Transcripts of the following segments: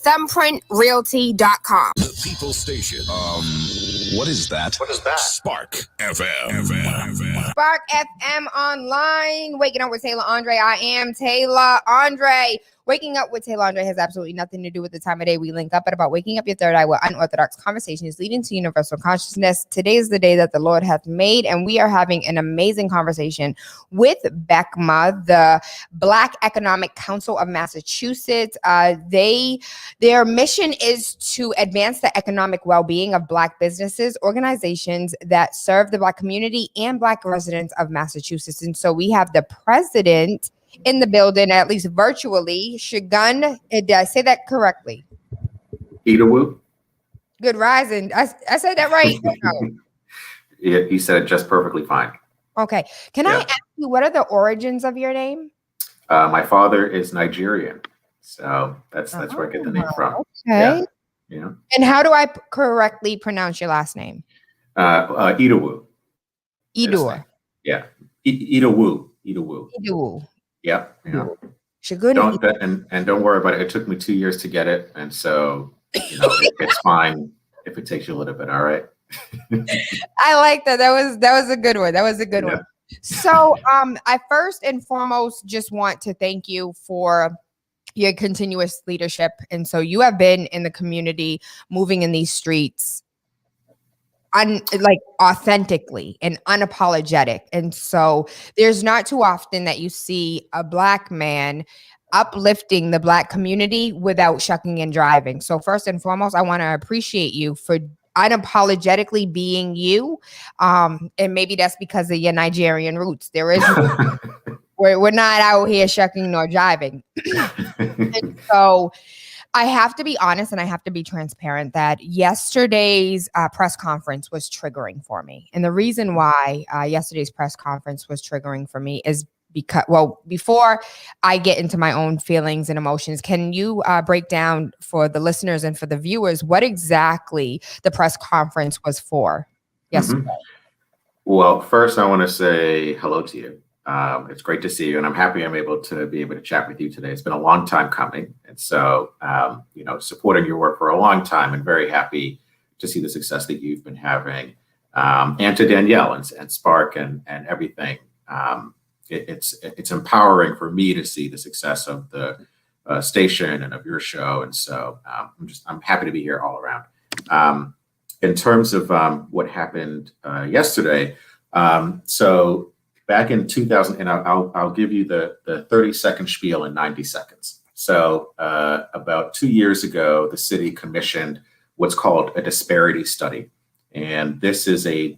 thumbprintrealty.com. The People Station. What is that? What is that? Spark FM. Spark FM online. Waking up with Tayla Andre. I am Tayla Andre. Waking up with Tayla Andre has absolutely nothing to do with the time of day we link up at about waking up your third eye with unorthodox conversations leading to universal consciousness. Today is the day that the Lord hath made, and we are having an amazing conversation with BECMA, the Black Economic Council of Massachusetts. Their mission is to advance the economic well-being of Black businesses, organizations that serve the Black community and Black residents of Massachusetts. And so we have the president in the building, at least virtually, Segun. Did I say that correctly? Idowu. Good rising. I said that right? No. Yeah, you said it just perfectly fine. Okay. Can I ask you, what are the origins of your name? My father is Nigerian, so that's where I get the name from. Okay. Yeah. And how do I correctly pronounce your last name? Idowu. Idowu. Yeah. Idowu. Idowu. Yeah. Segun. Don't worry about it. It took me 2 years to get it, and so it's fine if it takes you a little bit. All right. I like that. That was a good one. One. So, I first and foremost just want to thank you for your continuous leadership, and so you have been in the community, moving in these streets, authentically and unapologetic. And so there's not too often that you see a Black man uplifting the Black community without shucking and driving. So first and foremost, I want to appreciate you for unapologetically being you. And maybe that's because of your Nigerian roots. There is we're not out here shucking nor jiving. And so I have to be honest and I have to be transparent that yesterday's press conference was triggering for me. And the reason why yesterday's press conference was triggering for me is because, before I get into my own feelings and emotions, can you break down for the listeners and for the viewers what exactly the press conference was for yesterday? Well, first I want to say hello to you. It's great to see you, and I'm happy I'm able to chat with you today. It's been a long time coming, and so supporting your work for a long time, and very happy to see the success that you've been having, and to Danielle and Spark and everything. It's empowering for me to see the success of the station and of your show, and so I'm happy to be here all around. In terms of what happened yesterday, so. Back in 2000, and I'll give you the 30-second spiel in 90 seconds. So about 2 years ago, the city commissioned what's called a disparity study. And this is a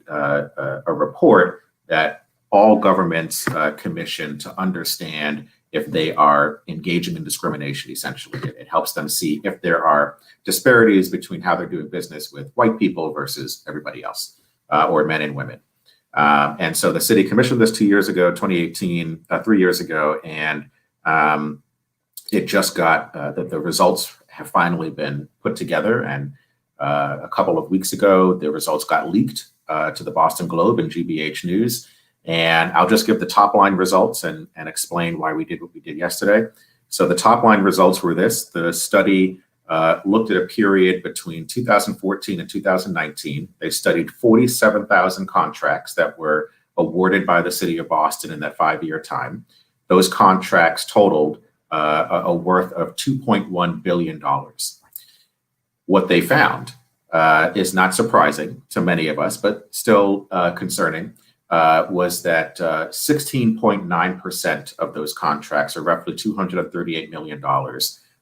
report that all governments commission to understand if they are engaging in discrimination, essentially. It helps them see if there are disparities between how they're doing business with white people versus everybody else, or men and women. And so the city commissioned this 2 years ago, 2018, 3 years ago, and it just got the results have finally been put together. And a couple of weeks ago, the results got leaked to the Boston Globe and GBH News. And I'll just give the top line results and explain why we did what we did yesterday. So the top line results were this: the study looked at a period between 2014 and 2019. They studied 47,000 contracts that were awarded by the city of Boston in that 5-year time. Those contracts totaled a worth of $2.1 billion. What they found is not surprising to many of us, but still concerning, was that 16.9% of those contracts, or roughly $238 million,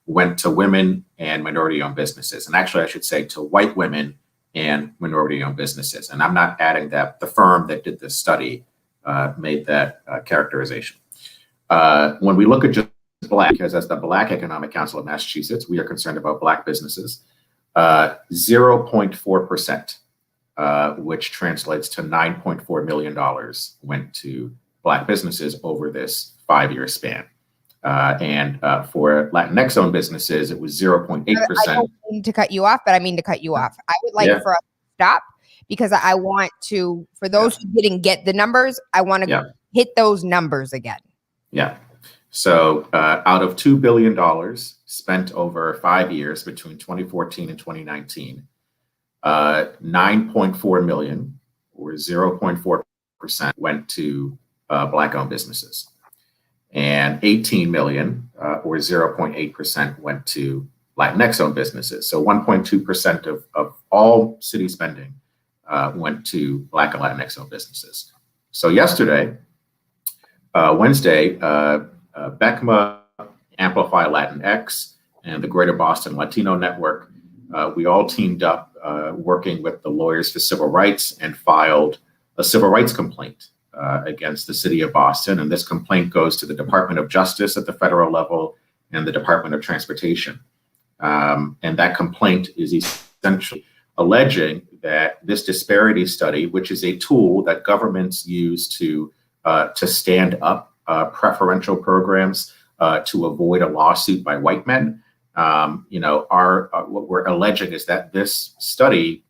went to women and minority-owned businesses. And actually, I should say to white women and minority-owned businesses. And I'm not adding that. The firm that did this study made that characterization. When we look at just Black, because as the Black Economic Council of Massachusetts, we are concerned about Black businesses, 0.4%, which translates to $9.4 million, went to Black businesses over this 5-year span. And for Latinx-owned businesses, it was 0.8%. I don't mean to cut you off, but I mean to cut you off. I would like for us to stop, because I want to, for those who didn't get the numbers, I want to hit those numbers again. Yeah. So out of $2 billion, spent over 5 years between 2014 and 2019, 9.4 million, or 0.4%, went to Black-owned businesses. And 18 million, or 0.8%, went to Latinx-owned businesses. So 1.2% of all city spending went to Black and Latinx-owned businesses. So yesterday, Wednesday, BECMA, Amplify Latinx, and the Greater Boston Latino Network, we all teamed up working with the Lawyers for Civil Rights and filed a civil rights complaint against the city of Boston. And this complaint goes to the Department of Justice at the federal level and the Department of Transportation. And that complaint is essentially alleging that this disparity study, which is a tool that governments use to stand up preferential programs to avoid a lawsuit by white men, what we're alleging is that this study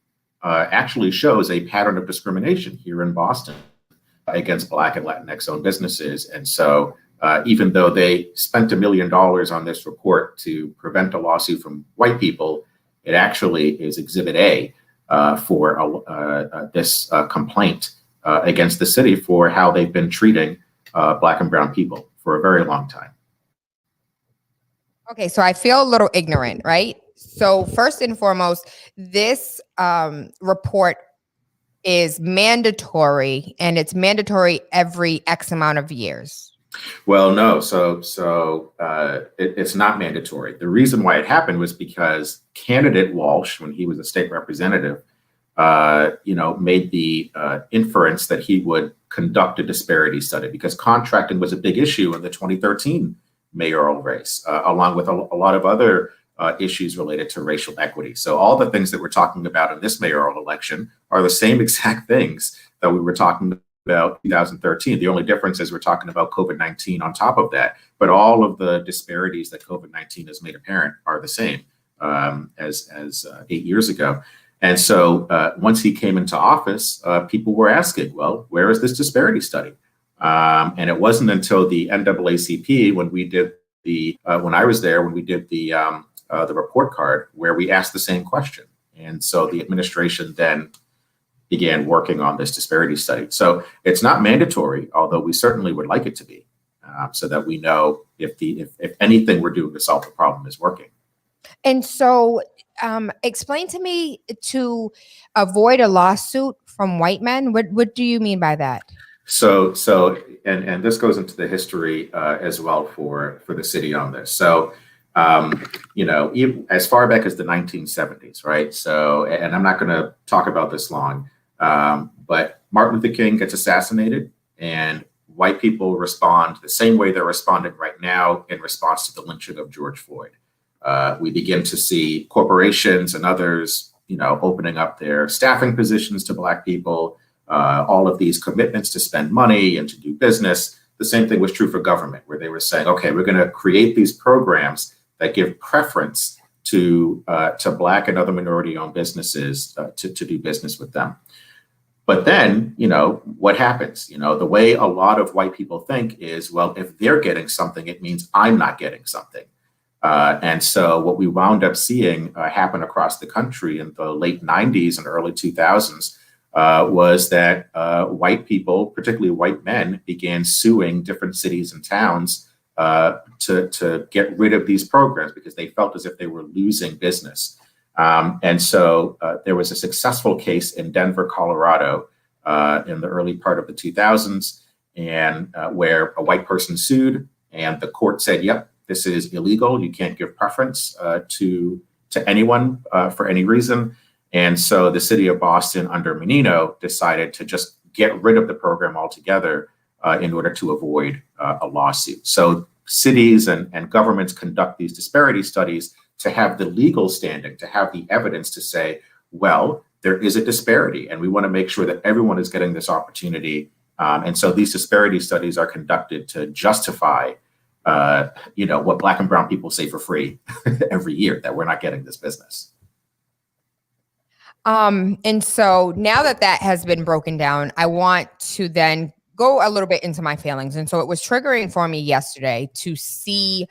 actually shows a pattern of discrimination here in Boston against Black and Latinx-owned businesses. And so even though they spent $1 million on this report to prevent a lawsuit from white people, it actually is Exhibit A for this complaint against the city for how they've been treating Black and brown people for a very long time. Okay, so I feel a little ignorant, right? So first and foremost, this report is mandatory, and it's mandatory every X amount of years. Well, no, so it's not mandatory. The reason why it happened was because candidate Walsh, when he was a state representative, made the inference that he would conduct a disparity study because contracting was a big issue in the 2013 mayoral race, along with a lot of other issues related to racial equity. So all the things that we're talking about in this mayoral election are the same exact things that we were talking about in 2013. The only difference is we're talking about COVID-19 on top of that, but all of the disparities that COVID-19 has made apparent are the same as 8 years ago. And so once he came into office, people were asking, well, where is this disparity study? And it wasn't until the NAACP, when we did when I was there, when we did the report card, where we asked the same question. And so the administration then began working on this disparity study. So it's not mandatory, although we certainly would like it to be, so that we know if anything we're doing to solve the problem is working. And so explain to me, to avoid a lawsuit from white men, what do you mean by that? So this goes into the history as well for the city on this. So, as far back as the 1970s, right? So, and I'm not going to talk about this long, but Martin Luther King gets assassinated, and white people respond the same way they're responding right now in response to the lynching of George Floyd. We begin to see corporations and others, opening up their staffing positions to Black people. All of these commitments to spend money and to do business. The same thing was true for government, where they were saying, okay, we're going to create these programs that give preference to Black and other minority-owned businesses to do business with them. But then, what happens? The way a lot of white people think is, well, if they're getting something, it means I'm not getting something. And so what we wound up seeing happen across the country in the late 90s and early 2000s was that white people, particularly white men, began suing different cities and towns to get rid of these programs because they felt as if they were losing business. And so there was a successful case in Denver, Colorado, in the early part of the 2000s, and where a white person sued, and the court said, yep, this is illegal. You can't give preference to anyone for any reason. And so the city of Boston under Menino decided to just get rid of the program altogether in order to avoid a lawsuit. So cities and governments conduct these disparity studies to have the legal standing, to have the evidence to say, well, there is a disparity and we want to make sure that everyone is getting this opportunity. And so these disparity studies are conducted to justify what Black and brown people say for free every year, that we're not getting this business. And so now that has been broken down, I want to then go a little bit into my feelings. And so it was triggering for me yesterday to see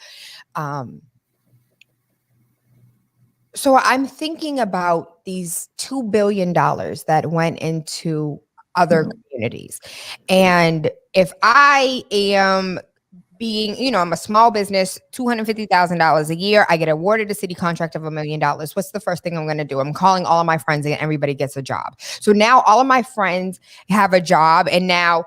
So I'm thinking about these $2 billion that went into other communities. And if I am being, I'm a small business, $250,000 a year, I get awarded a city contract of $1 million. What's the first thing I'm going to do? I'm calling all of my friends and everybody gets a job. So now all of my friends have a job, and now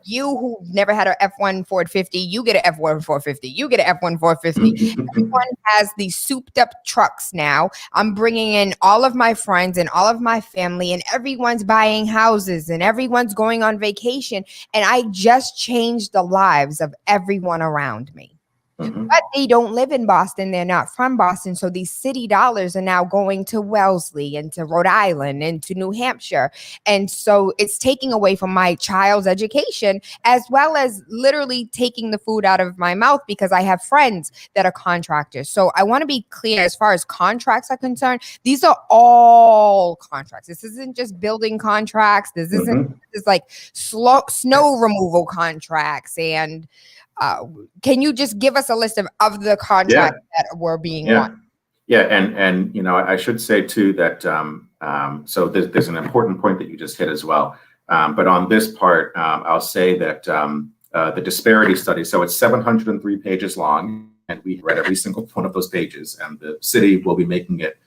you who never had an F1 Ford 50, you get an F1 450. You get an F1 450. Everyone has these souped up trucks now. I'm bringing in all of my friends and all of my family, and everyone's buying houses and everyone's going on vacation. And I just changed the lives of everyone around me. But they don't live in Boston. They're not from Boston. So these city dollars are now going to Wellesley and to Rhode Island and to New Hampshire. And so it's taking away from my child's education, as well as literally taking the food out of my mouth, because I have friends that are contractors. So I want to be clear, as far as contracts are concerned, these are all contracts. This isn't just building contracts. This isn't this is like snow removal contracts. And can you just give us a list of the contracts that were being won? Yeah, and I should say too that so there's an important point that you just hit as well. But on this part, I'll say that the disparity study. So it's 703 pages long, and we read every single one of those pages. And the city will be making it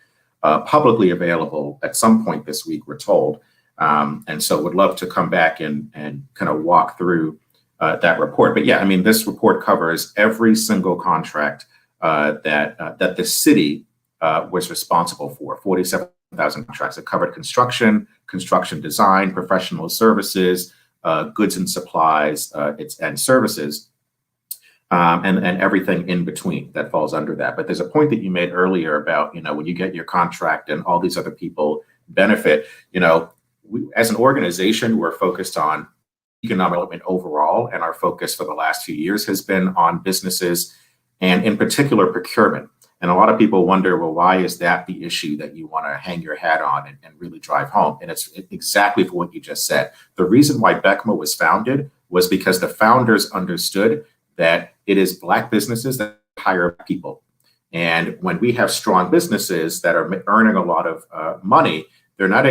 publicly available at some point this week, we're told. And so would love to come back and kind of walk through that report. But yeah, I mean, this report covers every single contract that the city was responsible for. 47,000 contracts. It covered construction design, professional services, goods and supplies, and services, and everything in between that falls under that. But there's a point that you made earlier about, when you get your contract and all these other people benefit, we, as an organization, we're focused on economic development overall, and our focus for the last few years has been on businesses and in particular procurement. And a lot of people wonder, well, why is that the issue that you want to hang your hat on and really drive home? And it's exactly for what you just said. The reason why BECMA was founded was because the founders understood that it is Black businesses that hire people. And when we have strong businesses that are earning a lot of money, they're not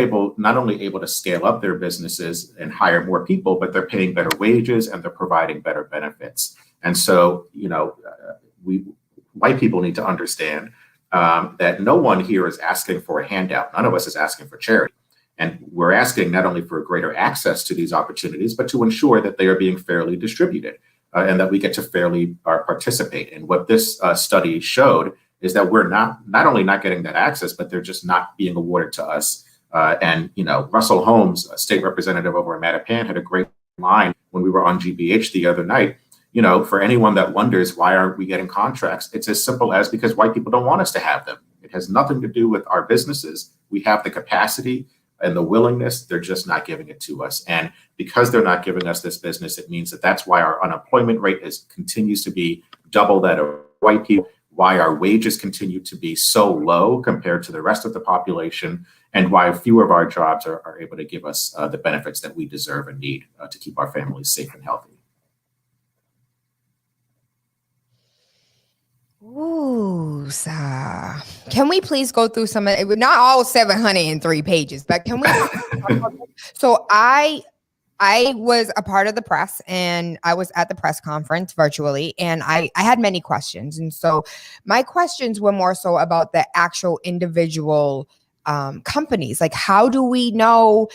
only able to scale up their businesses and hire more people, but they're paying better wages and they're providing better benefits. And so, white people need to understand that no one here is asking for a handout. None of us is asking for charity. And we're asking not only for greater access to these opportunities, but to ensure that they are being fairly distributed and that we get to fairly participate. And what this study showed is that we're not only not getting that access, but they're just not being awarded to us. And Russell Holmes, a state representative over in Mattapan, had a great line when we were on GBH the other night. For anyone that wonders why aren't we getting contracts, it's as simple as because white people don't want us to have them. It has nothing to do with our businesses. We have the capacity and the willingness. They're just not giving it to us. And because they're not giving us this business, it means that that's why our unemployment rate continues to be double that of white people, why our wages continue to be so low compared to the rest of the population, and why fewer of our jobs are able to give us the benefits that we deserve and need to keep our families safe and healthy. Ooh, can we please go through some of it? Not all 703 pages, but can we? So I was a part of the press, and I was at the press conference virtually, and I had many questions. And so my questions were more so about the actual individual companies. Like, how do we know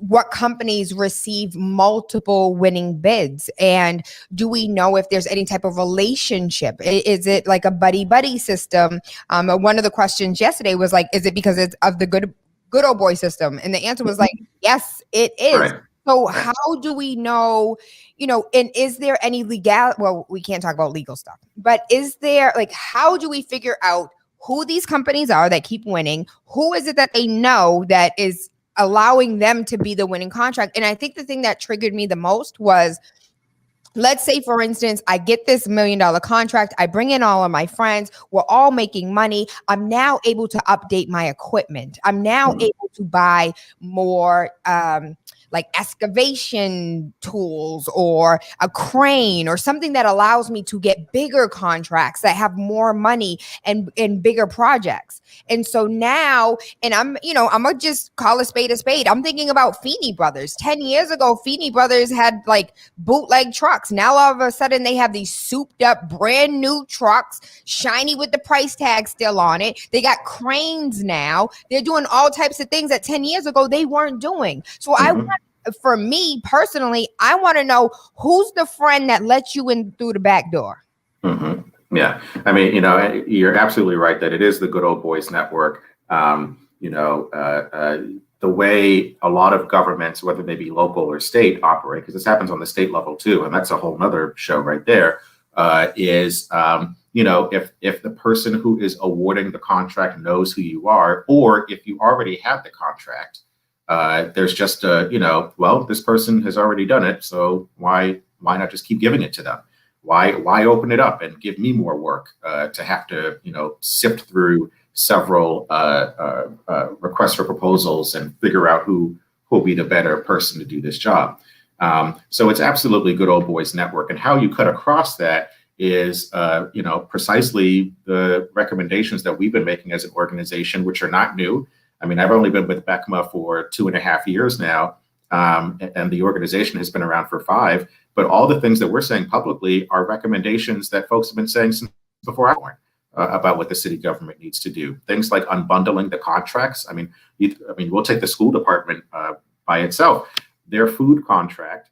what companies receive multiple winning bids? And do we know if there's any type of relationship? Is it like a buddy system? One of the questions yesterday was like, is it because it's of the good old boy system? And the answer was like, yes, it is. Right. So how do we know, and is there any well, we can't talk about legal stuff, but is there, like, how do we figure out who these companies are that keep winning? Who is it that they know that is allowing them to be the winning contract? And I think the thing that triggered me the most was let's say, for instance, I get this $1 million contract. I bring in all of my friends. We're all making money. I'm now able to update my equipment. I'm now able to buy more like excavation tools or a crane or something that allows me to get bigger contracts that have more money and bigger projects. And so now, and I'm gonna just call a spade a spade. I'm thinking about Feeney Brothers. 10 years ago, Feeney Brothers had like bootleg trucks. Now all of a sudden they have these souped up brand new trucks, shiny with the price tag still on it. They got cranes now. They're doing all types of things that 10 years ago they weren't doing. So for me personally, I want to know who's the friend that lets you in through the back door. Yeah, I mean, you're absolutely right that it is the good old boys network. The way a lot of governments, whether they be local or state, operate, because this happens on the state level too, and that's a whole nother show right there, is if the person who is awarding the contract knows who you are, or if you already have the contract, there's just well, this person has already done it, so why not just keep giving it to them? Why open it up and give me more work to have to sift through several requests for proposals and figure out who will be the better person to do this job. So it's absolutely good old boys network, and how you cut across that is precisely the recommendations that we've been making as an organization, which are not new. I mean, I've only been with BECMA for 2.5 years now, and the organization has been around for 5. But all the things that we're saying publicly are recommendations that folks have been saying since before I was born about what the city government needs to do. Things like unbundling the contracts. I mean, we'll take the school department by itself. Their food contract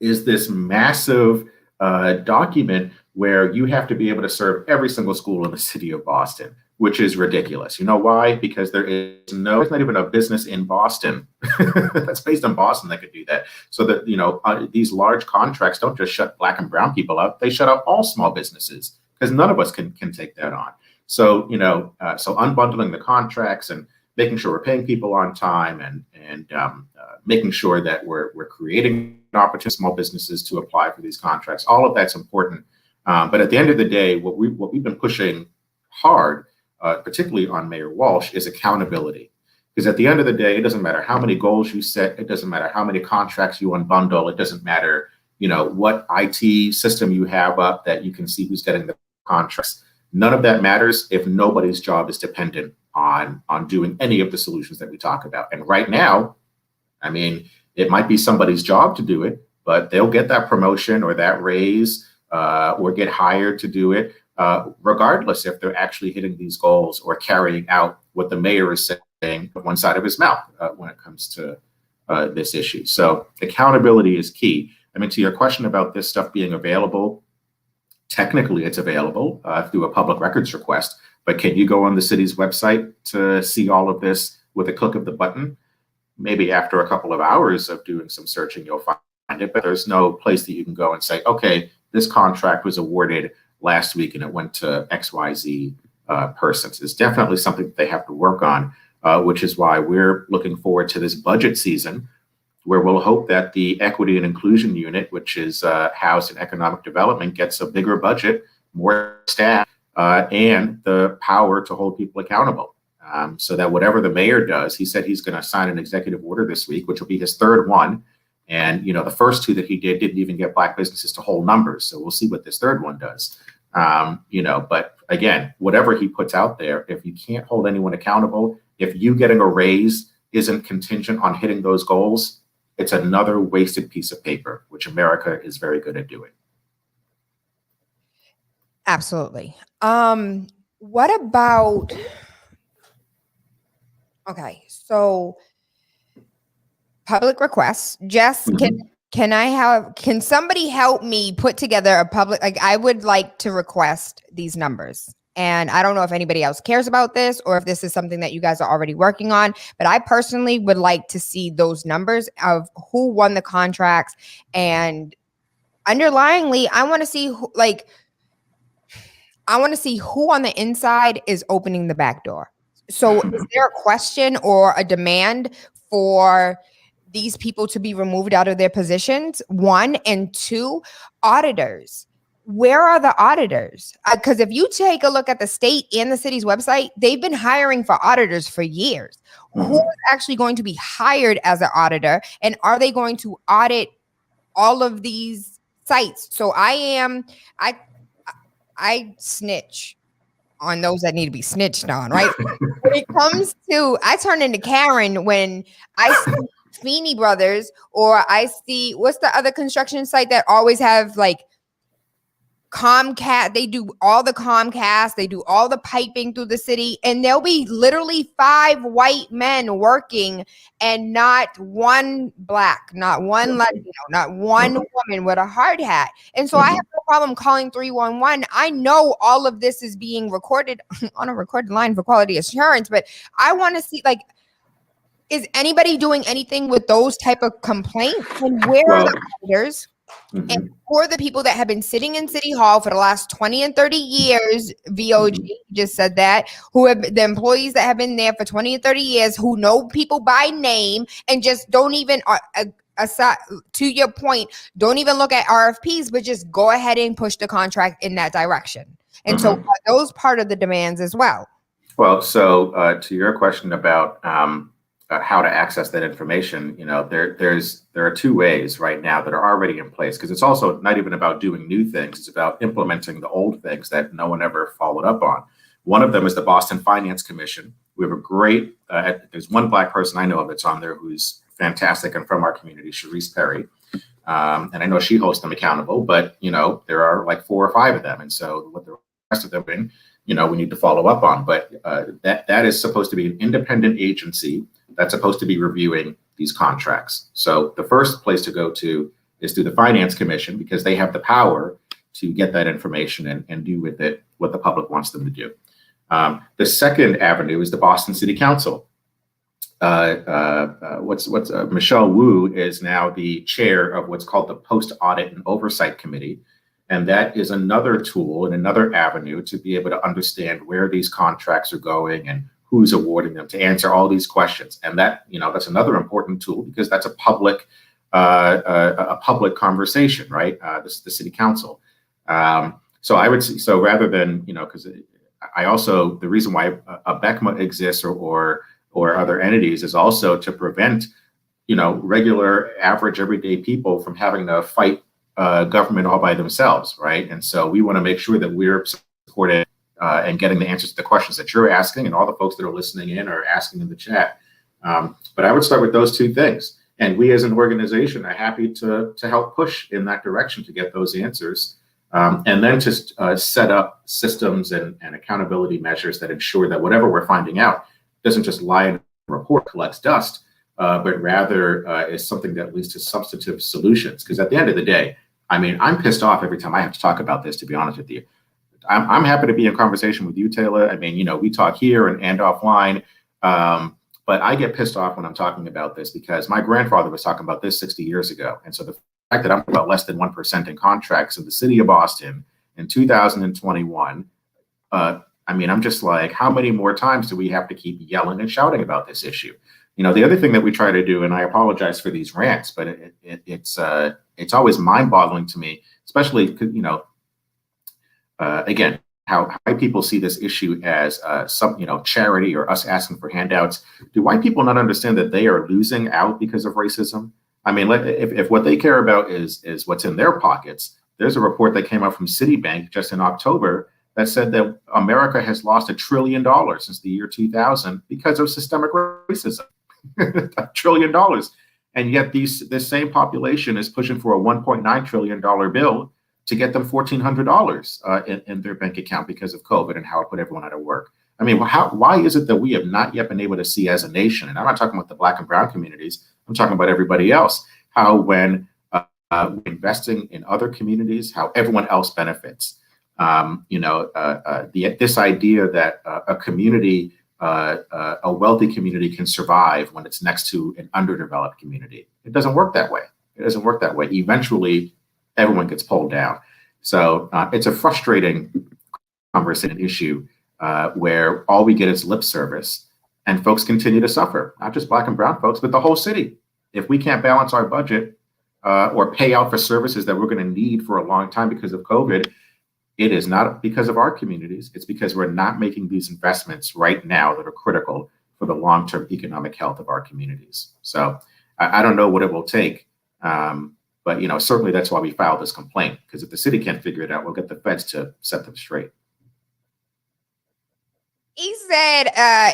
is this massive document where you have to be able to serve every single school in the city of Boston, which is ridiculous. You know why? Because there's not even a business in Boston that's based in Boston that could do that. So that, these large contracts don't just shut Black and brown people out, they shut out all small businesses, because none of us can take that on. So, so unbundling the contracts and making sure we're paying people on time and making sure that we're creating opportunities for small businesses to apply for these contracts, all of that's important. But at the end of the day, what we've been pushing hard, particularly on Mayor Walsh, is accountability. Because at the end of the day, it doesn't matter how many goals you set, it doesn't matter how many contracts you unbundle, it doesn't matter, what IT system you have up that you can see who's getting the contracts. None of that matters if nobody's job is dependent on doing any of the solutions that we talk about. And right now, I mean, it might be somebody's job to do it, but they'll get that promotion or that raise or get hired to do it, regardless if they're actually hitting these goals or carrying out what the mayor is saying with one side of his mouth when it comes to this issue. So accountability is key. I mean, to your question about this stuff being available, technically it's available through a public records request, but can you go on the city's website to see all of this with a click of the button? Maybe after a couple of hours of doing some searching, you'll find it, but there's no place that you can go and say, okay, this contract was awarded last week and it went to XYZ persons. It's definitely something that they have to work on, which is why we're looking forward to this budget season, where we'll hope that the Equity and Inclusion Unit, which is housed in economic development, gets a bigger budget, more staff, and the power to hold people accountable. So that whatever the mayor does, he said he's going to sign an executive order this week, which will be his 3rd one. And, the first 2 that he did didn't even get Black businesses to hold numbers. So we'll see what this 3rd one does. But again, whatever he puts out there, if you can't hold anyone accountable, if you getting a raise isn't contingent on hitting those goals, it's another wasted piece of paper, which America is very good at doing. Absolutely. What about, okay, so public requests. Jess, can somebody help me put together a public, like I would like to request these numbers. And I don't know if anybody else cares about this or if this is something that you guys are already working on, but I personally would like to see those numbers of who won the contracts. And underlyingly, I want to see who on the inside is opening the back door. So is there a question or a demand for these people to be removed out of their positions, one, and two, auditors. Where are the auditors? Because if you take a look at the state and the city's website, they've been hiring for auditors for years. Who is actually going to be hired as an auditor? And are they going to audit all of these sites? So I snitch on those that need to be snitched on, right? When it comes to, I turn into Karen when I see Feeney Brothers, or I see, what's the other construction site that always have like Comcast? They do all the Comcast, they do all the piping through the city, and there'll be literally 5 white men working and not one black, not one Latino, not one woman with a hard hat. And so I have no problem calling 311. I know all of this is being recorded on a recorded line for quality assurance, but I want to see, like, is anybody doing anything with those type of complaints? And where are the auditors? And for the people that have been sitting in City Hall for the last 20 and 30 years, VOG just said that, who have the employees that have been there for 20 and 30 years, who know people by name and just don't even, aside, to your point, don't even look at RFPs, but just go ahead and push the contract in that direction. And so those part of the demands as well. Well, so to your question about how to access that information, there are 2 ways right now that are already in place, because it's also not even about doing new things. It's about implementing the old things that no one ever followed up on. One of them is the Boston Finance Commission. We have a great, there's one Black person I know of that's on there who's fantastic and from our community, Sharice Perry. And I know she holds them accountable, but, there are like 4 or 5 of them. And so what the rest of them in, we need to follow up on. But that is supposed to be an independent agency that's supposed to be reviewing these contracts. So the first place to go to is through the Finance Commission, because they have the power to get that information and do with it what the public wants them to do. The second avenue is the Boston City Council. Michelle Wu is now the chair of what's called the Post Audit and Oversight Committee. And that is another tool and another avenue to be able to understand where these contracts are going and who's awarding them, to answer all these questions. And that, that's another important tool, because that's a public conversation, right? The city council. So I would say, so rather than, because I also, the reason why a BECMA exists or other entities is also to prevent, regular, average, everyday people from having to fight government all by themselves, right? And so we want to make sure that we're supported and getting the answers to the questions that you're asking, and all the folks that are listening in are asking in the chat. But I would start with those 2 things. And we as an organization are happy to help push in that direction to get those answers. And then to set up systems and accountability measures that ensure that whatever we're finding out doesn't just lie in a report, collects dust, but rather is something that leads to substantive solutions. Because at the end of the day, I mean, I'm pissed off every time I have to talk about this, to be honest with you. I'm happy to be in conversation with you, Tayla. I mean, we talk here and offline, but I get pissed off when I'm talking about this, because my grandfather was talking about this 60 years ago. And so the fact that I'm about less than 1% in contracts in the city of Boston in 2021, I mean, I'm just like, how many more times do we have to keep yelling and shouting about this issue? The other thing that we try to do, and I apologize for these rants, but it's always mind-boggling to me, especially, again, how white people see this issue as some, charity or us asking for handouts. Do white people not understand that they are losing out because of racism? I mean, if what they care about is what's in their pockets, there's a report that came out from Citibank just in October that said that America has lost $1 trillion since the year 2000 because of systemic racism. $1 trillion. And yet this same population is pushing for a $1.9 trillion bill to get them $1,400 in their bank account because of COVID and how it put everyone out of work. I mean, why is it that we have not yet been able to see as a nation, and I'm not talking about the Black and brown communities, I'm talking about everybody else, how when investing in other communities, how everyone else benefits. This idea that a community, a wealthy community can survive when it's next to an underdeveloped community. It doesn't work that way. Eventually, everyone gets pulled down. So it's a frustrating conversation issue where all we get is lip service, and folks continue to suffer, not just Black and brown folks, but the whole city. if we can't balance our budget or pay out for services that we're going to need for a long time because of COVID, it is not because of our communities. It's because we're not making these investments right now that are critical for the long-term economic health of our communities. So I don't know what it will take, but certainly that's why we filed this complaint, because if the city can't figure it out, we'll get the feds to set them straight. He said,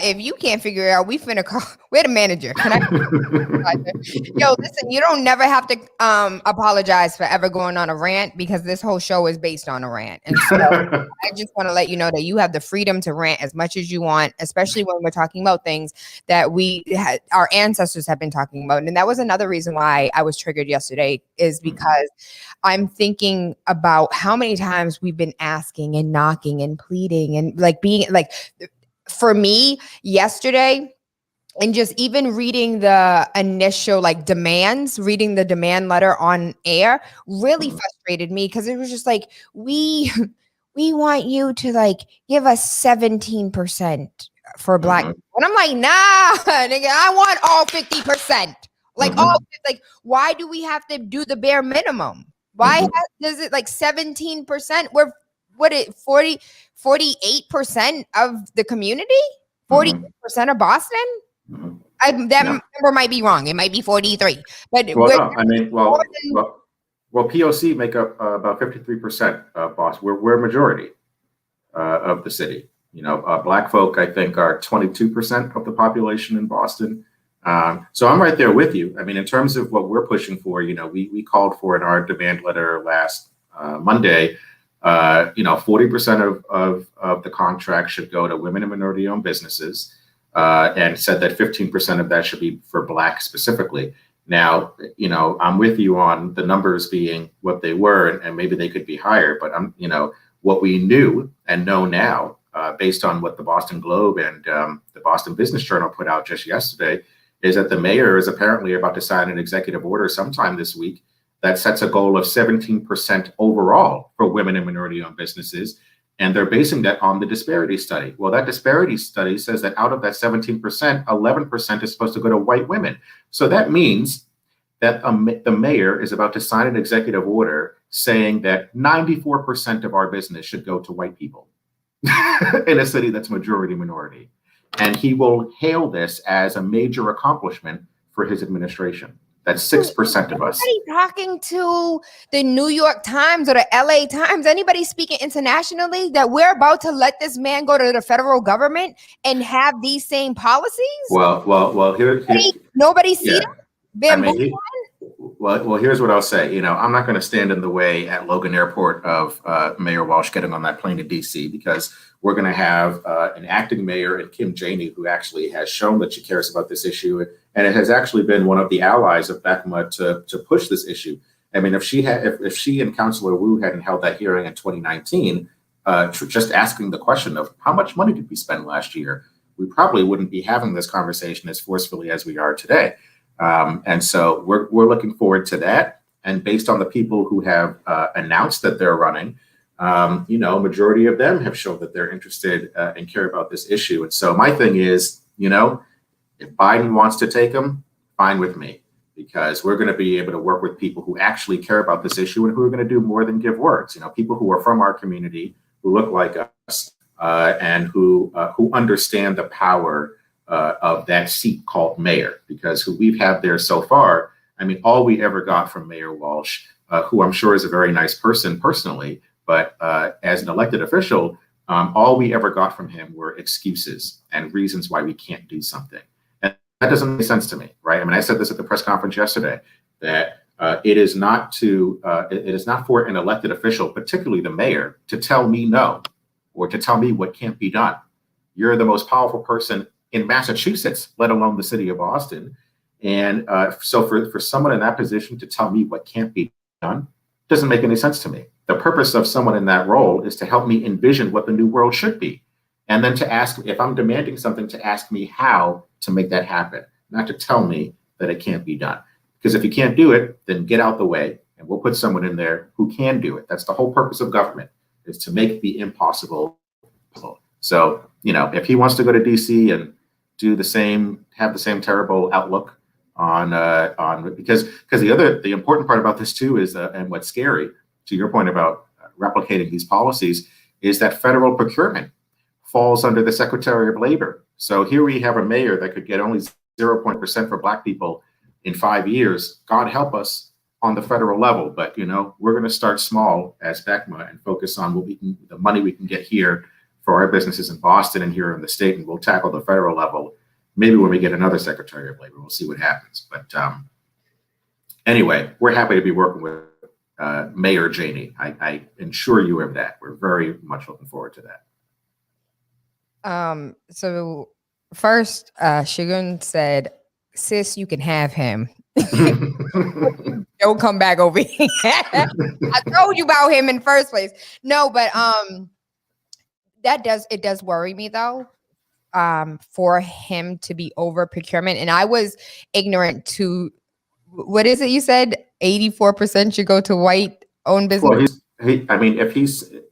if you can't figure it out, we finna call. We're the manager. Can I? Yo, listen, you don't never have to apologize for ever going on a rant, because this whole show is based on a rant. And so I just want to let you know that you have the freedom to rant as much as you want, especially when we're talking about things that our ancestors have been talking about. And that was another reason why I was triggered yesterday, is because I'm thinking about how many times we've been asking and knocking and pleading and being for me yesterday, and just even reading the initial demands, reading the demand letter on air really frustrated me, because it was just we want you to give us 17% for Black people. And I'm like, nah, nigga, I want all 50%. Why do we have to do the bare minimum? Why does it 17%? We're 48% of the community, 40% of Boston. That number might be wrong. It might be 43. But POC make up about 53% of Boston. We're a majority of the city. Black folk, I think, are 22% of the population in Boston. So I'm right there with you. I mean, in terms of what we're pushing for, we called for in our demand letter last Monday. 40% of the contract should go to women and minority-owned businesses, and said that 15% of that should be for Black specifically. Now, I'm with you on the numbers being what they were, and maybe they could be higher. But what we knew and know now, based on what the Boston Globe and the Boston Business Journal put out just yesterday, is that the mayor is apparently about to sign an executive order sometime this week that sets a goal of 17% overall for women and minority-owned businesses. And they're basing that on the disparity study. Well, that disparity study says that out of that 17%, 11% is supposed to go to white women. So that means that the mayor is about to sign an executive order saying that 94% of our business should go to white people in a city that's majority minority. And he will hail this as a major accomplishment for his administration. That's 6% of us. Anybody talking to the New York Times or the LA Times, anybody speaking internationally, that we're about to let this man go to the federal government and have these same policies? Well, nobody see that? Well, here's what I'll say. I'm not going to stand in the way at Logan Airport of Mayor Walsh getting on that plane to DC, because we're going to have an acting mayor in Kim Janey, who actually has shown that she cares about this issue. And it has actually been one of the allies of BECMA to push this issue. I mean, if she and Councilor Wu hadn't held that hearing in 2019, just asking the question of how much money did we spend last year, we probably wouldn't be having this conversation as forcefully as we are today. And so we're looking forward to that. And based on the people who have announced that they're running, majority of them have shown that they're interested and care about this issue. And so my thing is, if Biden wants to take them, fine with me, because we're going to be able to work with people who actually care about this issue and who are going to do more than give words. People who are from our community, who look like us, and who understand the power of that seat called mayor, because who we've had there so far, I mean, all we ever got from Mayor Walsh, who I'm sure is a very nice person personally, but as an elected official, all we ever got from him were excuses and reasons why we can't do something. And that doesn't make sense to me, right? I mean, I said this at the press conference yesterday, that it is not for an elected official, particularly the mayor, to tell me no, or to tell me what can't be done. You're the most powerful person in Massachusetts, let alone the city of Boston. And so for someone in that position to tell me what can't be done doesn't make any sense to me. The purpose of someone in that role is to help me envision what the new world should be. And then to ask, if I'm demanding something, to ask me how to make that happen, not to tell me that it can't be done. Because if you can't do it, then get out the way and we'll put someone in there who can do it. That's the whole purpose of government, is to make the impossible possible. So, if he wants to go to DC and do the same, have the same terrible outlook because the important part about this too is and what's scary to your point about replicating these policies is that federal procurement falls under the Secretary of Labor. So here we have a mayor that could get only 0% for Black people in 5 years. God help us on the federal level, but we're going to start small as BECMA and focus on the money we can get here for our businesses in Boston and here in the state, and we'll tackle the federal level. Maybe when we get another Secretary of Labor, we'll see what happens. But anyway, we're happy to be working with Mayor Janey. I ensure you of that. We're very much looking forward to that. So first, Segun said, "Sis, you can have him. Don't come back over here." I told you about him in the first place. No, but it does worry me though. For him to be over procurement, and I was ignorant to what is it you said? 84% should go to white-owned business. Well,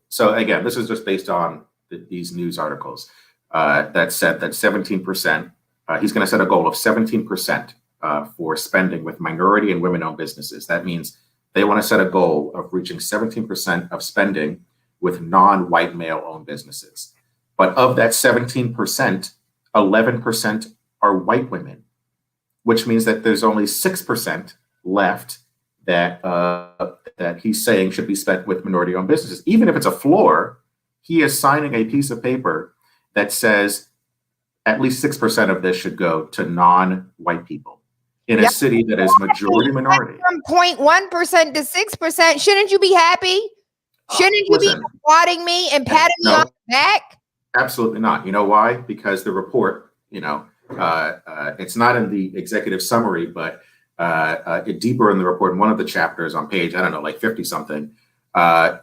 so again, this is just based on these news articles that said that 17%. He's going to set a goal of 17% for spending with minority and women-owned businesses. That means they want to set a goal of reaching 17% of spending with non-white male-owned businesses. But of that 17%, 11% are white women, which means that there's only 6% left that he's saying should be spent with minority-owned businesses. Even if it's a floor, he is signing a piece of paper that says at least 6% of this should go to non-white people in a city that is majority minority. From 0.1% to 6%, shouldn't you be happy? Shouldn't you be applauding me and patting me on the back? Absolutely not. You know why? Because the report, it's not in the executive summary, but deeper in the report, in one of the chapters on page, 50 something,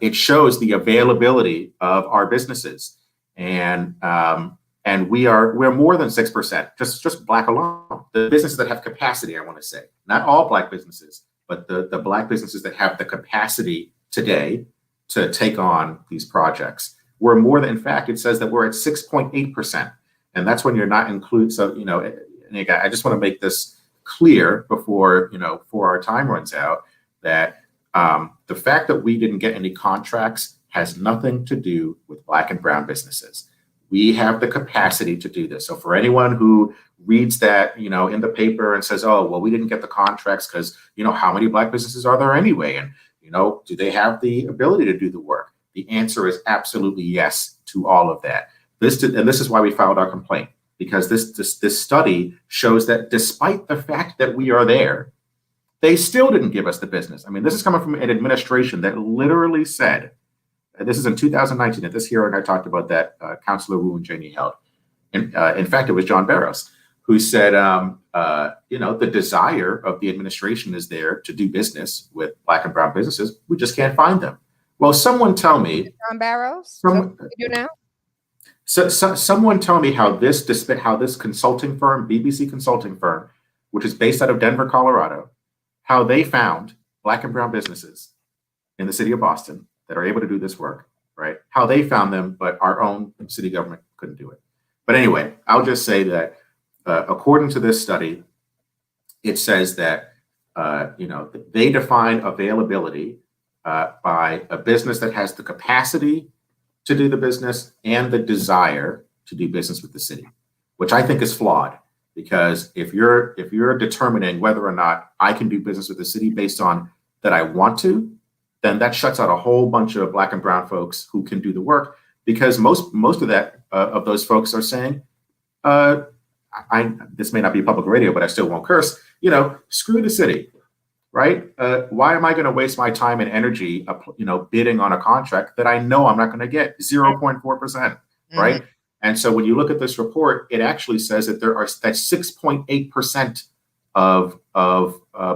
it shows the availability of our businesses. And we're more than 6%, just Black alone. The businesses that have capacity, I want to say, not all Black businesses, but the Black businesses that have the capacity today to take on these projects. We're more than, in fact, it says that we're at 6.8%. And that's when you're not included. So, I just want to make this clear before our time runs out, that the fact that we didn't get any contracts has nothing to do with Black and brown businesses. We have the capacity to do this. So for anyone who reads that, in the paper and says, oh, well, we didn't get the contracts because, how many Black businesses are there anyway? And, do they have the ability to do the work? The answer is absolutely yes to all of that. This is why we filed our complaint, because this study shows that despite the fact that we are there, they still didn't give us the business. I mean, this is coming from an administration that literally said, this is in 2019, at this hearing I talked about that Councilor Wu and Janey held. And in fact, it was John Barros who said, the desire of the administration is there to do business with Black and brown businesses. We just can't find them. Well, someone tell me. John Barros? You now? So someone tell me how this consulting firm, BBC consulting firm, which is based out of Denver, Colorado, how they found Black and brown businesses in the city of Boston that are able to do this work, right? How they found them, but our own city government couldn't do it. But anyway, I'll just say that according to this study, it says that they define availability by a business that has the capacity to do the business and the desire to do business with the city, which I think is flawed. Because if you're determining whether or not I can do business with the city based on that I want to, then that shuts out a whole bunch of Black and brown folks who can do the work. Because most of that of those folks are saying, this may not be public radio, but I still won't curse. Screw the city, right? Why am I going to waste my time and energy, bidding on a contract that I know I'm not going to get 0.4%, right? And so when you look at this report, it actually says that that 6.8% of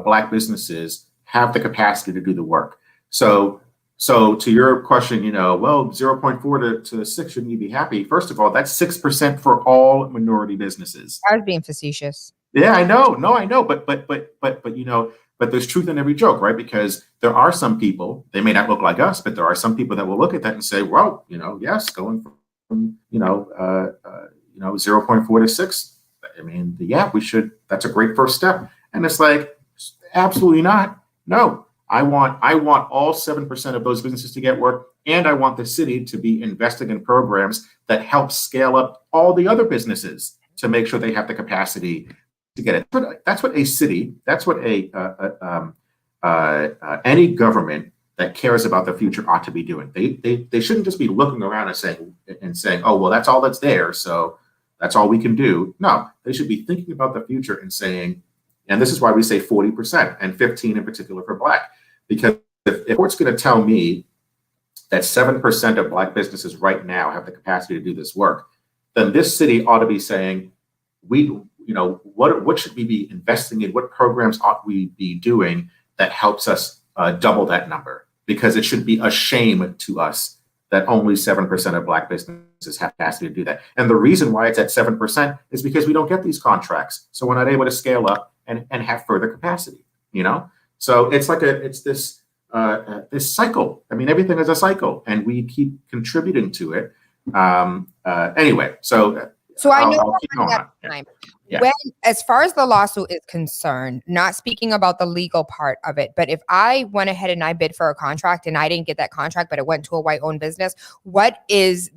Black businesses have the capacity to do the work. So to your question, 0.4 to 6, shouldn't you be happy? First of all, that's 6% for all minority businesses. I was being facetious. Yeah, I know. No, I know. But there's truth in every joke, right? Because there are some people, they may not look like us, but there are some people that will look at that and say, well, yes, going from 0.4 to 6. I mean, yeah, we should. That's a great first step. And it's like, absolutely not. No, I want all 7% of those businesses to get work, and I want the city to be investing in programs that help scale up all the other businesses to make sure they have the capacity to get it. But that's what a city, that's what any government that cares about the future ought to be doing. They shouldn't just be looking around and saying, oh, well, that's all that's there, so that's all we can do. No, they should be thinking about the future and saying, and this is why we say 40% and 15 in particular for Black, because if court's going to tell me that 7% of Black businesses right now have the capacity to do this work, then this city ought to be saying, what should we be investing in? What programs ought we be doing that helps us double that number? Because it should be a shame to us that only 7% of Black businesses have capacity to do that. And the reason why it's at 7% is because we don't get these contracts. So we're not able to scale up and have further capacity, So it's like this cycle. I mean, everything is a cycle, and we keep contributing to it. Anyway, so I know keep going on. Time. Yeah. When, as far as the lawsuit is concerned, not speaking about the legal part of it, but if I went ahead and I bid for a contract and I didn't get that contract, but it went to a white-owned business, what is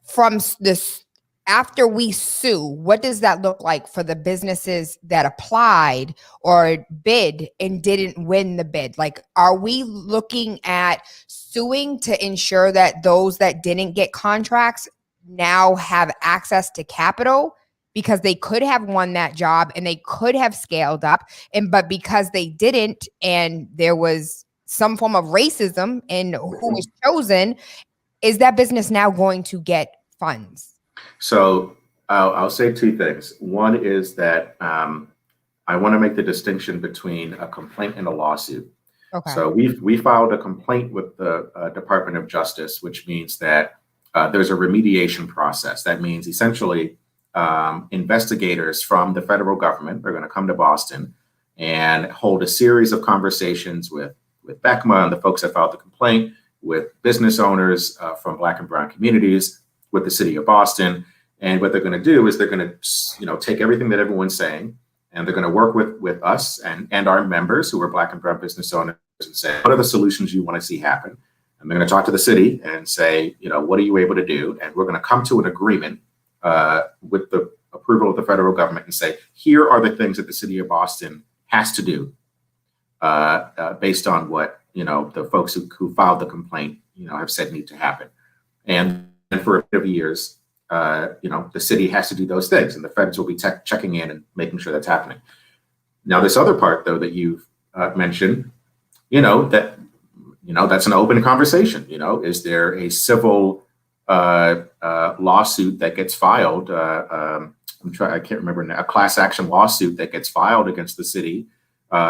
from this? After we sue, what does that look like for the businesses that applied or bid and didn't win the bid? Like, are we looking at suing to ensure that those that didn't get contracts now have access to capital because they could have won that job and they could have scaled up, but because they didn't and there was some form of racism in who was chosen, is that business now going to get funds? So I'll say two things. One is that I want to make the distinction between a complaint and a lawsuit. Okay. So we filed a complaint with the Department of Justice, which means that there's a remediation process. That means essentially investigators from the federal government are going to come to Boston and hold a series of conversations with BECMA and the folks that filed the complaint, with business owners from Black and brown communities, with the city of Boston. And what they're going to do is they're going to, take everything that everyone's saying, and they're going to work with us and our members who are Black and brown business owners and say, what are the solutions you want to see happen? And they're going to talk to the city and say, what are you able to do? And we're going to come to an agreement with the approval of the federal government and say, here are the things that the city of Boston has to do based on what, the folks who filed the complaint, have said need to happen. And for a bit of years, the city has to do those things, and the feds will be checking in and making sure that's happening. Now, this other part, though, that you've mentioned, that's an open conversation. Is there a civil lawsuit that gets filed? I can't remember now, a class action lawsuit that gets filed against the city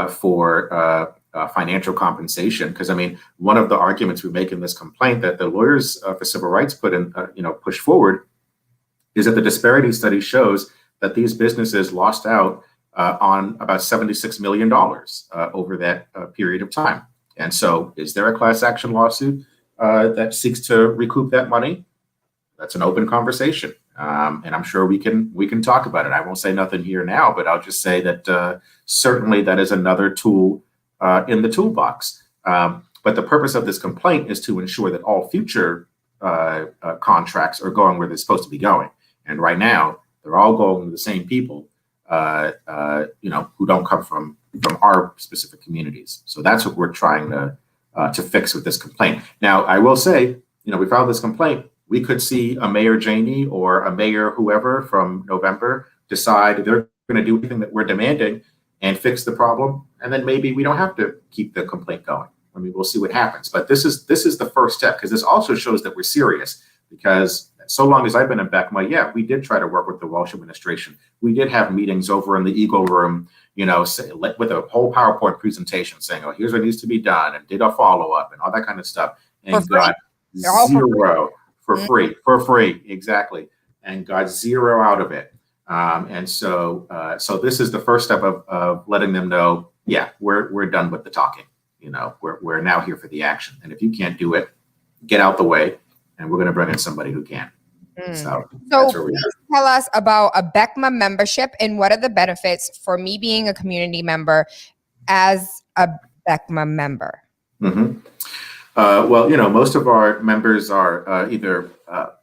for financial compensation, because one of the arguments we make in this complaint that the lawyers for civil rights push forward is that the disparity study shows that these businesses lost out on about $76 million over that period of time. And so, is there a class action lawsuit that seeks to recoup that money? That's an open conversation, and I'm sure we can talk about it. I won't say nothing here now, but I'll just say that certainly that is another tool in the toolbox. But the purpose of this complaint is to ensure that all future contracts are going where they're supposed to be going. And right now, they're all going to the same people, who don't come from our specific communities. So that's what we're trying to fix with this complaint. Now, I will say, we filed this complaint. We could see a Mayor Janey or a mayor whoever from November decide they're going to do anything that we're demanding and fix the problem, and then maybe we don't have to keep the complaint going. We'll see what happens. But this is the first step, because this also shows that we're serious. Because so long as I've been in BECMA, we did try to work with the Welsh administration. We did have meetings over in the Eagle Room, with a whole PowerPoint presentation saying, "Oh, here's what needs to be done," and did a follow up and all that kind of stuff, and got zero for free, exactly, and got zero out of it. And so this is the first step of letting them know, we're done with the talking. We're now here for the action. And if you can't do it, get out the way, and we're going to bring in somebody who can. So that's where we are. tell us about a BECMA membership and what are the benefits for me being a community member as a BECMA member? Mm-hmm. Well, most of our members are either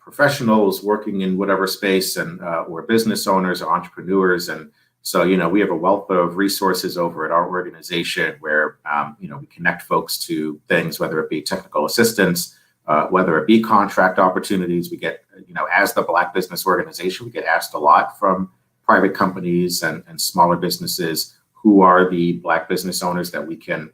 professionals working in whatever space and or business owners or entrepreneurs. And so, we have a wealth of resources over at our organization where, we connect folks to things, whether it be technical assistance, whether it be contract opportunities. We get, as the Black business organization, we get asked a lot from private companies and smaller businesses who are the Black business owners that we can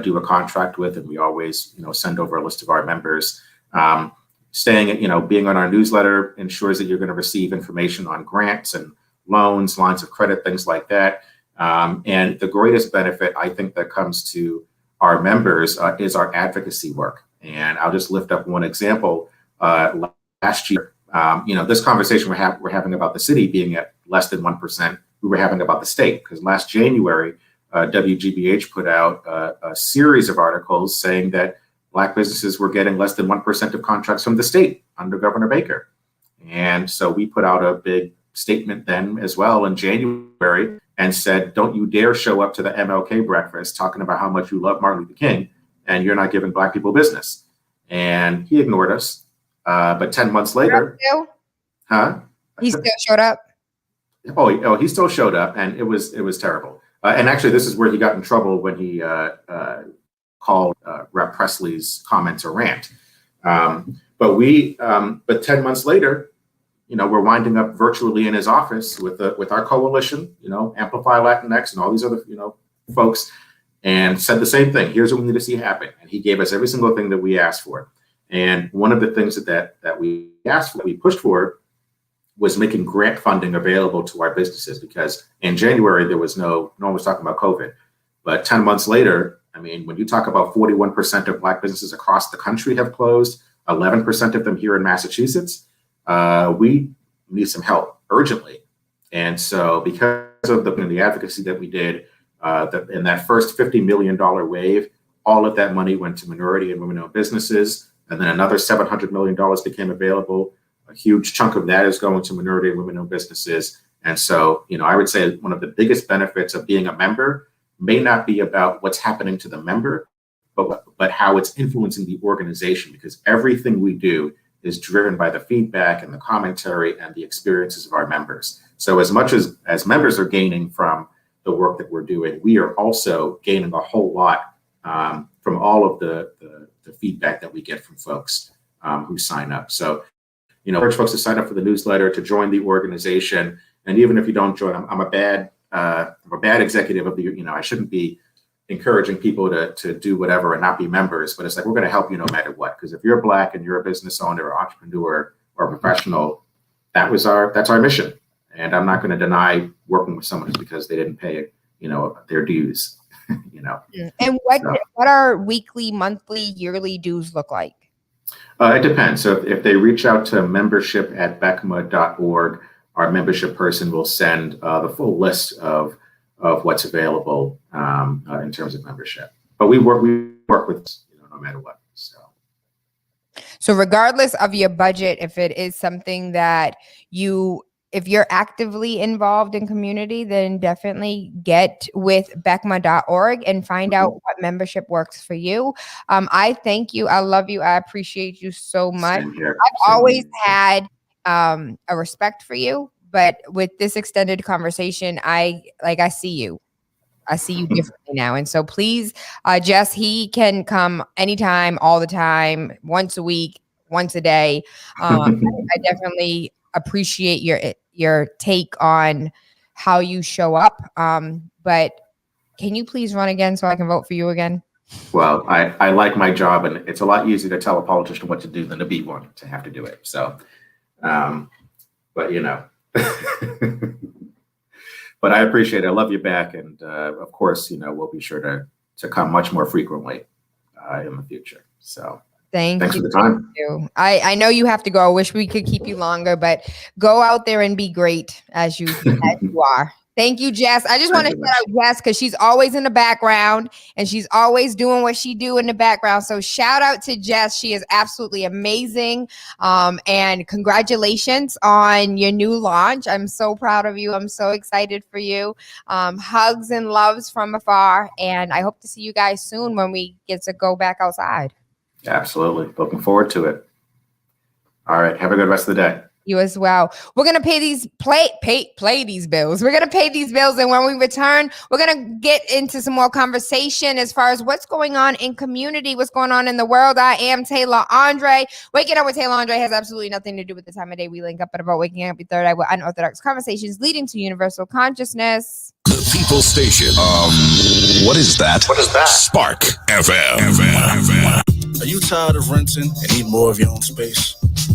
do a contract with, and we always, send over a list of our members. Being on our newsletter ensures that you're going to receive information on grants and loans, lines of credit, things like that. And the greatest benefit, I think, that comes to our members is our advocacy work. And I'll just lift up one example. Last year, this conversation we're having about the city being at less than 1%, we were having about the state, because last January, WGBH put out a series of articles saying that Black businesses were getting less than 1% of contracts from the state under Governor Baker. And so we put out a big statement then as well in January and said, don't you dare show up to the MLK breakfast talking about how much you love Martin Luther King and you're not giving Black people business. And he ignored us. But 10 months later, he still showed up. Oh, he still showed up, and it was terrible. And actually, this is where he got in trouble when he called Rep. Presley's comments a rant. But 10 months later, we're winding up virtually in his office with our coalition, Amplify Latinx and all these other, folks, and said the same thing. Here's what we need to see happen. And he gave us every single thing that we asked for. And one of the things that we asked for, we pushed for, was making grant funding available to our businesses, because in January, no one was talking about COVID. But 10 months later, when you talk about 41% of Black businesses across the country have closed, 11% of them here in Massachusetts, we need some help urgently. And so because of the advocacy that we did in that first $50 million wave, all of that money went to minority and women-owned businesses. And then another $700 million became available. A huge chunk of that is going to minority and women-owned businesses. And so, I would say one of the biggest benefits of being a member may not be about what's happening to the member, but how it's influencing the organization, because everything we do is driven by the feedback and the commentary and the experiences of our members. So as much as members are gaining from the work that we're doing, we are also gaining a whole lot from all of the feedback that we get from folks who sign up. So, urge folks to sign up for the newsletter, to join the organization. And even if you don't join, I'm a bad executive of the, I shouldn't be encouraging people to do whatever and not be members, but it's like, we're going to help you no matter what. Because if you're Black and you're a business owner or entrepreneur or professional, that's our mission. And I'm not going to deny working with someone just because they didn't pay, their dues. And what are weekly, monthly, yearly dues look like? It depends. So if they reach out to membership@becma.org, our membership person will send the full list of what's available in terms of membership. But we work with no matter what. So regardless of your budget, if it is something that if you're actively involved in community, then definitely get with becma.org and find out what membership works for you. I thank you. I love you. I appreciate you so much. I've always had a respect for you, but with this extended conversation, I see you. I see you differently now. And so please, Jess, he can come anytime, all the time, once a week, once a day. I definitely appreciate your take on how you show up. But can you please run again so I can vote for you again? Well, I like my job, and it's a lot easier to tell a politician what to do than to be one, to have to do it. So, but but I appreciate it. I love you back. And of course, we'll be sure to come much more frequently in the future. So thanks for the time. I know you have to go. I wish we could keep you longer, but go out there and be great as you are. Thank you, Jess. I just want to shout out Jess because she's always in the background and she's always doing what she do in the background. So shout out to Jess. She is absolutely amazing. And congratulations on your new launch. I'm so proud of you. I'm so excited for you. Hugs and loves from afar. And I hope to see you guys soon when we get to go back outside. Absolutely. Looking forward to it. All right. Have a good rest of the day. You as well. We're going to pay these play these bills. We're going to pay these bills. And when we return, we're going to get into some more conversation as far as what's going on in community, what's going on in the world. I am Tayla Andre. Waking Up with Tayla Andre has absolutely nothing to do with the time of day we link up at about waking up your third eye with unorthodox conversations leading to universal consciousness. The People Station. What is that? What is that? Spark FM. Are you tired of renting and need more of your own space?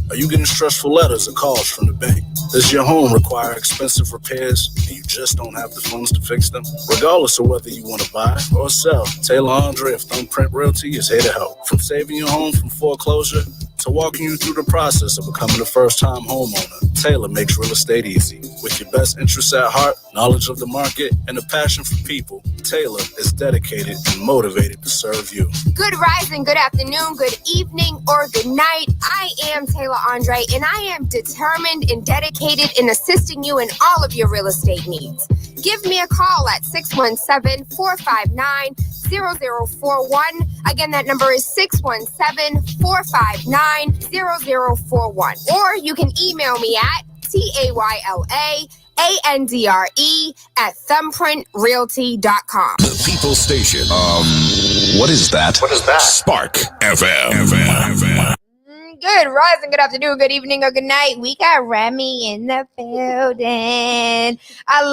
Are you getting stressful letters or calls from the bank? Does your home require expensive repairs and you just don't have the funds to fix them? Regardless of whether you want to buy or sell, Tayla Andre of Thumbprint Realty is here to help. From saving your home from foreclosure to walking you through the process of becoming a first-time homeowner, Tayla makes real estate easy. With your best interests at heart, knowledge of the market, and a passion for people, Tayla is dedicated and motivated to serve you. Good rising, good afternoon, good evening, or good night. I am Tayla Andre, and I am determined and dedicated in assisting you in all of your real estate needs. Give me a call at 617-459-0041. Again, that number is 617-459-0041. Or you can email me at TAYLAANDRE@thumbprintrealty.com. The People Station. What is that? What is that? Spark FM. Good rising, good afternoon, good evening, or good night. We got Remy in the building. I love